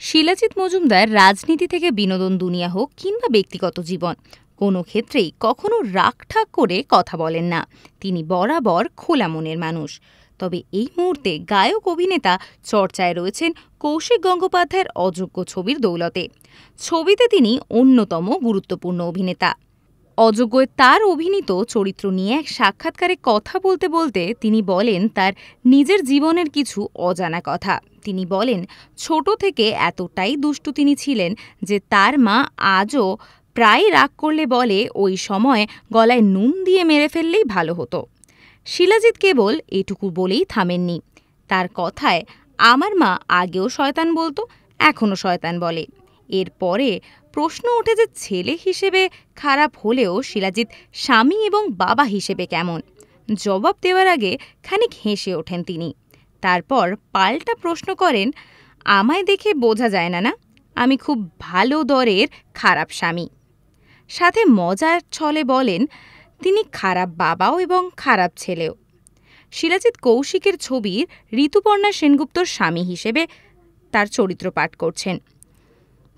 শিলাজিৎ মজুমদার রাজনীতি থেকে বিনোদন দুনিয়া হোক কিংবা ব্যক্তিগত জীবন, কোনো ক্ষেত্রেই কখনো রাগঠাক করে কথা বলেন না। তিনি বরাবর খোলা মনের মানুষ। তবে এই মুহূর্তে গায়ক অভিনেতা চর্চায় রয়েছেন কৌশিক গঙ্গোপাধ্যায়ের অযোগ্য ছবির দৌলতে। ছবিতে তিনি অন্যতম গুরুত্বপূর্ণ অভিনেতা। অযোগ্যয় তার অভিনীত চরিত্র নিয়ে এক সাক্ষাৎকারে কথা বলতে বলতে তিনি বলেন তার নিজের জীবনের কিছু অজানা কথা। তিনি বলেন ছোট থেকে এতটাই দুষ্টু তিনি ছিলেন যে তার মা আজও প্রায় রাগ করলে বলে ওই সময় গলায় নুন দিয়ে মেরে ফেললেই ভালো হতো। শিলাজিৎ কেবল এটুকু বলেই থামেননি। তার কথায় আমার মা আগেও শয়তান বলতো, এখনও শয়তান বলে। এরপরে প্রশ্ন ওঠে যে ছেলে হিসেবে খারাপ হলেও শিলাজিৎ স্বামী এবং বাবা হিসেবে কেমন। জবাব দেওয়ার আগে খানিক হেসে ওঠেন তিনি। তারপর পাল্টা প্রশ্ন করেন, আমায় দেখে বোঝা যায় না না আমি খুব ভালো দরের খারাপ স্বামী। সাথে মজার ছলে বলেন তিনি খারাপ বাবাও এবং খারাপ ছেলেও। শিলাজিৎ কৌশিকের ছবির ঋতুপর্ণা সেনগুপ্তর স্বামী হিসেবে তার চরিত্র পাঠ করছেন।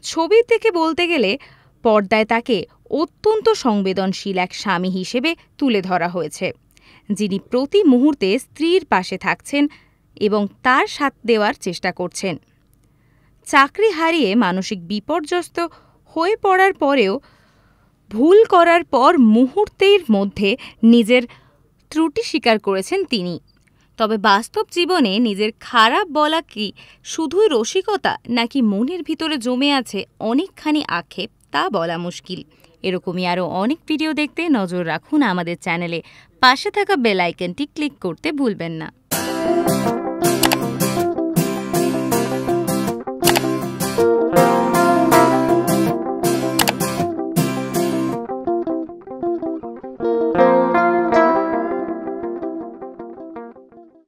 ছবির থেকে বলতে গেলে পর্দায় তাকে অত্যন্ত সংবেদনশীল এক স্বামী হিসেবে তুলে ধরা হয়েছে, যিনি প্রতি মুহূর্তে স্ত্রীর পাশে থাকছেন এবং তার সাথ দেওয়ার চেষ্টা করছেন। চাকরি হারিয়ে মানসিক বিপর্যস্ত হয়ে পড়ার পরেও ভুল করার পর মুহূর্তের মধ্যে নিজের ত্রুটি স্বীকার করেছেন তিনি। তবে বাস্তব জীবনে নিজের খারাপ বলা কি শুধুই রসিকতা, নাকি মনের ভিতরে জমে আছে অনেকখানি আক্ষেপ, তা বলা মুশকিল। এরকমই আরও অনেক ভিডিও দেখতে নজর রাখুন আমাদের চ্যানেলে। পাশে থাকা বেল আইকনটি ক্লিক করতে ভুলবেন না।